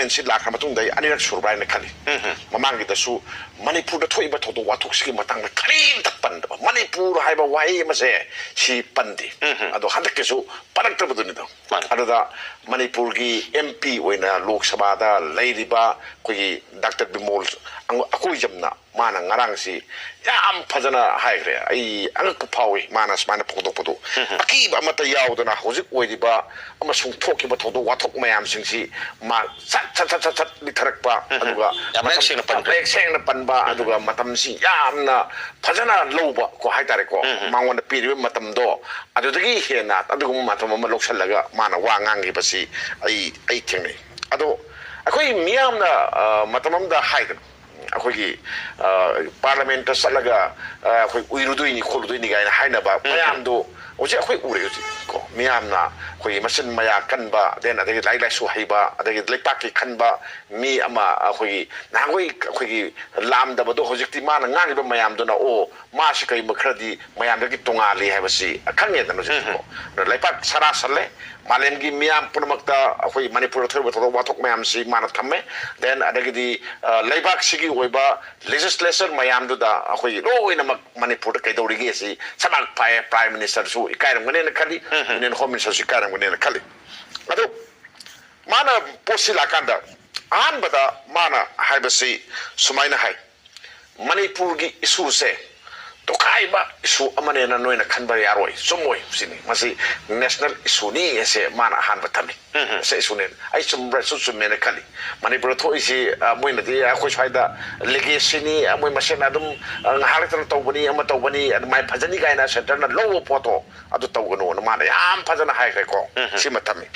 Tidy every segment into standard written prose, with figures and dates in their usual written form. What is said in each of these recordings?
parliament si lakha matung dai anirak surbai na khali mamangi da su Manipur da thoi ba thodo wa thok siki matang na karim tak pan Manipur hai ba wai ma se si pandi ado handak ke su parak ta buduni do ado da Manipur gi MP oina Lok Sabha da leiriba koi Dr. Bimol Akojam na mana ngarang si yam phajana haigre ai angak phawi mana smana phongdokpa akiba amata yaudana houjik oiriba ama sung thokiba thodo wathok mayam singsi ma sat litharakpa aduga seng na panba aduga matam si yamna phajana loba ko haitare ko mangona piribe matam do adudagi hena aduga matam ma loksallaga mana wa ngangi basi ai thengai ado akoi miyamna matamamda haidana akogi parliament ta salaga akoi uiruduini kholuduini gaina hainaba mayamdo oje akoi ure ko miyamna akoi masin maya kanba den adagi lai su haiba adagi leipaki kanba mi ama akoi nangoi akoi lamda bado hojikti mana ngangiba mayamdo na o mashi kai makradi mayamdagi tongali haibasi akhange dano jiko leipak sara salle malemgi miyam punamakta akoi Manipur thoi thodo wathok mayam si mana thamme then adagi leibak sigi oiba legislation mayam do da akoi loina Manipur kai dawrigi si samak prime minister su ikairam ngene na khali nen home minister su ikairam ngene na khali ado mana posila kanda an bada mana haibasi sumaina hai Manipur gi issue se to kaiba issue amane na noina khanbar yaroi somoi sini masi national issue ni ese mana han batami se issue ne ai sumra su mena khali Manipur tho isi moina di akoi swaida legacy ni amoi masena dum ngahalik to bani ama to bani mai phajani gaina center na lowo photo adu to gono na mana yam phajana hai ko simatami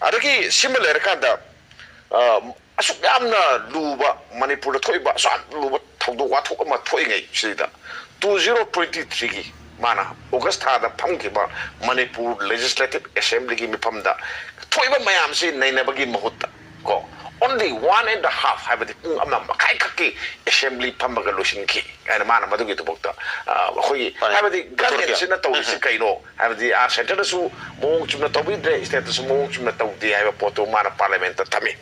adagi similar kanda asuk yamna luba Manipur thoiba sa luba thodo wathok ama thoingai sida 2023 gi mana August da phamkiba Manipur Legislative Assembly gi miphamda thoiba mayam si nainabagi mahutta ko only 1.5 habadi pung ama makai khaki assembly phambaga losinki ana mana madugi tubokta khoi habadi government sina tawisi kaino habadi a center su mong chumna tawidre state su mong chumna tawdi haba poto mana parliament tami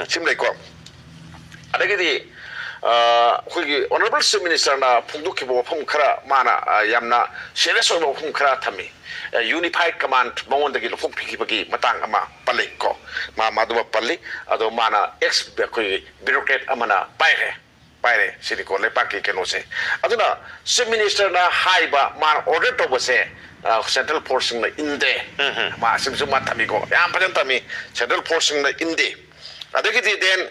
simlai ko adagidi khoi honorable chief minister na phungdokhiba phum khara mana yamna serious oiba phum khara thami unified command mongondagi lofok phikibagi matang ama paleko ma maduba palli ado mana ex khoi bureaucrat amana paire siniko lepaki kenose aduna chief minister na haiba man order to bose central forcing na inde ma simsu mathami ko yam pajan tami central forcing na inde adagidi then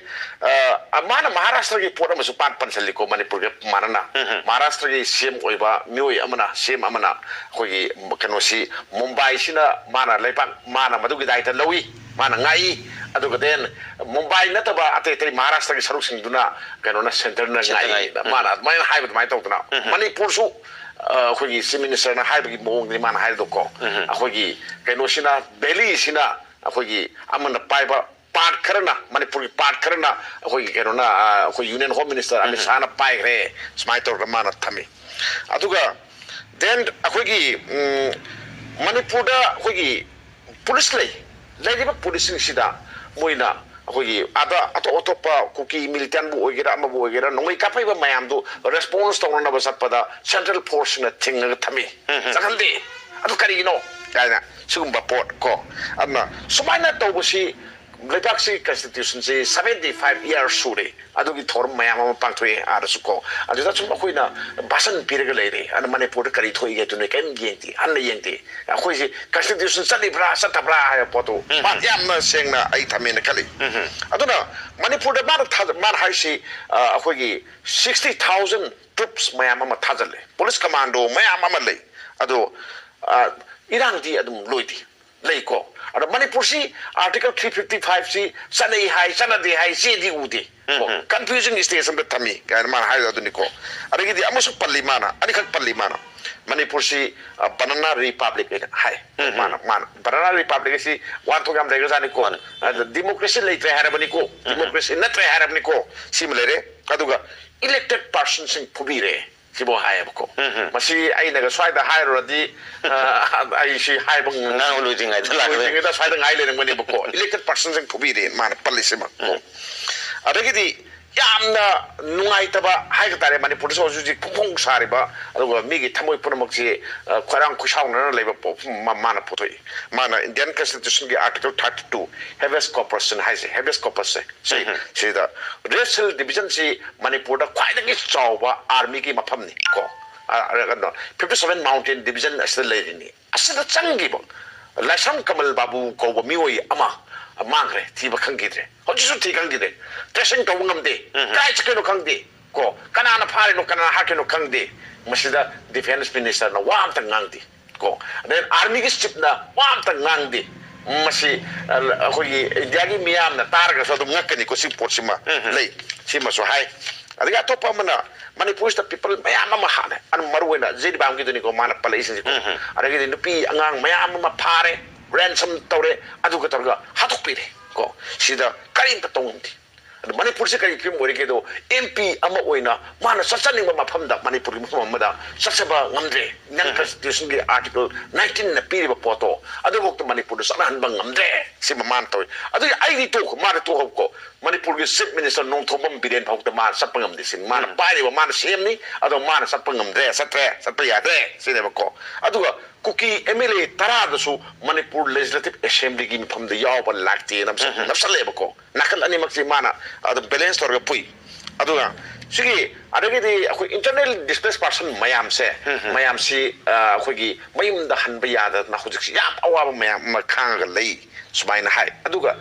amana Maharashtra gi pora masu pan pansaliko Manipur ge manana Maharashtra gi CM oiba mioi amana CM amana khoi kanosi Mumbai sina mana leipak mana madugi daita lowi mana ngai aduga then Mumbai nataba ate Maharashtra gi saruk sing duna kanona center na ngai mana mai haiba mai tawtna Manipur su khoi CM minister na haiba gi mong ni mana haido ko khoi gi kanosina Delhi sina khoi gi amana paiba part karana Manipur part karana khoi kenona khoi union home minister ami sana pai re smaito ramana thami aduga then khoi gi Manipur da khoi gi police lei police sida moina khoi gi ada atopa kuki militant bu ogera ama bu ogera noi kapai ba mayam do response to na basat pada central force na thinga thami sakalde adu kari no kana sugumba port ko amma sumaina to busi Legacy Constitution say 75 years sure adugi thorm mayam pangthoi arasuko adu da chum khoina basan pirgalere an Manipur kari thoi ge tune ken yenti an yenti khoi si Constitution sali bra satabra ha poto ma yam na sengna ai thamena kali aduna Manipur da mar haisi khoi gi 60,000 troops mayam ma thajale police commando mayam ma le adu irang di adum loiti leiko ada Manipur si article 355 si sanai hai sanadi hai si di uti confusing station bet thami kan man hai aduni ko ada gidi amusu palli mana ani khak palli mana Manipur si banana republic hai mana banana republic si wan to gam rega jani ko democracy leitre harabani ko democracy natre harabani ko similere aduga elected person sing phubire sibo hayabko masi ai naga swaida hairodi ai si haibang nang lujing ai thala lujing da swaida ngai le ngani bko elected persons ang thubire man palise makko adagidi yamna nungai taba hai tare manipur so juji phung sariba adugo migi thamoi punamakji kharang khusauna leba mana photoi mana Indian constitution gi article 32 habeas corpus haise habeas corpus sei sei da racial division si manipur da khwai dagi chawba army gi mafamni ko 57 mountain division asal leini asal changi bo lasam kamal babu ko mioi ama mangre tiba khangidre hojisu ti khangidre tracing to ngamde kai chkeno khangde ko kanana phare no kanana hakeno khangde masida defense minister na wam ta ngangdi ko then army gi chief na wam ta ngangdi masi khoi india gi miyam na targa so dum ngakani ko si portsima lei sima so hai adiga topa mana manipur sta people mayam ma hane an marwena jedi bam gi duni ko mana pala isi ko adiga nupi angang mayam ma phare ransom tawre aduga targa hatuk pire ko sida karin ta tongti manipur se kari film ori ke do mp ama oina mana sasaning ma phamda manipur mu mamada sasaba ngamdre nang constitution ge article 19 na piri ba poto adu bok manipur sa han bang ngamdre si man toy adu ai di to ma to ko manipur ge chief minister nong thomam biren phok ta ma sapangam disin mana pai ba mana semni adu mana sapangam dre satya dre sine ba ko adu kuki MLA taradasu manipur legislative assembly gi mpham da yaw ba lakti namsale ba ko nakal ani maksi mana adu balance torga pui adu ga sigi adagi di akoi internal displaced person mayam si akoi gi mayum da han ba yada na hujik yam awa ba mayam makhang ga lei sumaina hai adu ga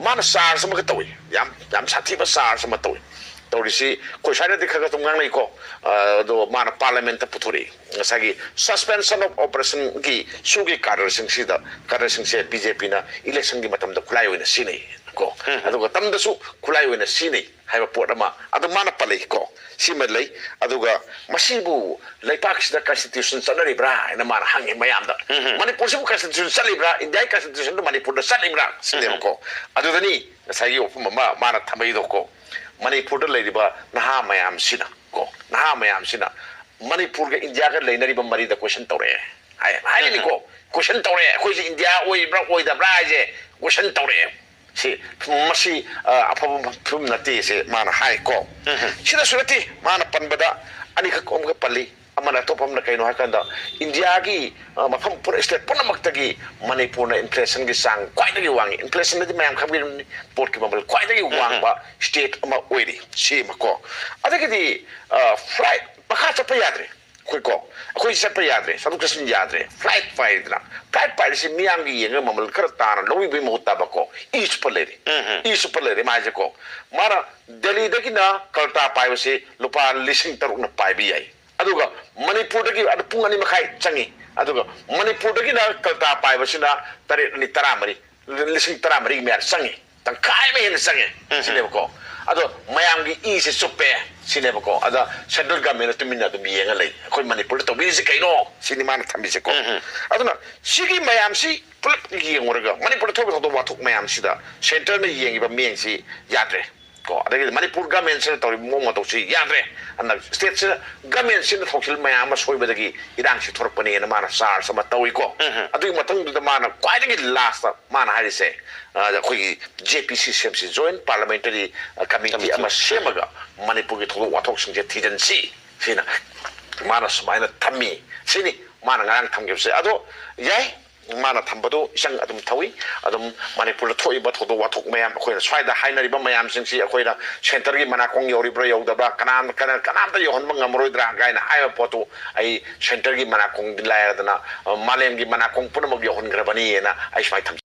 mana sar sama ga tawi yam sathi ba sar sama tawi tawrisi ko shana de khaga tumgang nei ko do mana parliament ta puthuri sagi suspension of operation gi sugi karar sing sida karar sing se BJP na election gi matam da khulai oina sini ko aduga tamda su khulai oina sini haiba pot ama adu mana palai ko sima lei aduga masibu leipak sida constitution sanari bra ina mana hangi mayam da manipur sibu constitution sali bra india constitution do manipur da sali bra sinde ko adu dani sagi opuma mana thamai do ko manipur da leiriba naha mayam sina ko naha mayam sina manipur ga india ga leinariba mari da question tawre hai ni ko question tawre ko ji india oi bra oi da bra je question tawre si masi apa phum na ti se mana hai ko sida surati mana panbada ani ka kom ga pali amana topam na kaino hakanda india gi mafam pura state punamakta manipur na inflation gi sang kwai da gi wangi inflation na di mayam kham gi port ki mabal kwai da gi wang ba state ama oiri si mako adagi di flight bakha chapa yadre koi chapa yadre sabu kasin yadre flight flight si miyang gi yenga mamal kartana lowi bi mohta bako each palere ma je ko mara delhi da gi na kalta pai se lupa lising taruk na pai bi ai aduga manipur dagi adu pungani makai changi aduga manipur dagi na kalta pai basina tare ni taramari lising taramari mer changi tang kai me hin changi sine ko adu mayam gi e se suppe sine ko ada central government to minna to biyenga lei koi manipur to bi se kaino sini man thambi se ko aduna sigi mayam si pulap gi ngorga manipur to to wathuk mayam sida center na yengi ba meng si yatre ko adagi manipur government se to mo to si yadre and state se government se to khil mayam ma soi badagi irang si thor pani na mana sar sama tawi ko adagi matang du mana kwai dagi last mana hari se khoi JPC semsi joint parliamentary committee ama semaga manipur gi thodo wathok sing je thijan si sina mana smaina thammi sini mana ngang thamge se ado yai mana thambado isang adum thawi adum manipur thoi ba thodo wathok mayam khoina swaida hainari ba mayam sing si khoina center gi mana kong yori bra yau da ba kanam da yohon bang amroi dra gaina hayo poto ai center gi mana kong dilaya dana malem gi mana kong punam yohon grabani na ai swai tham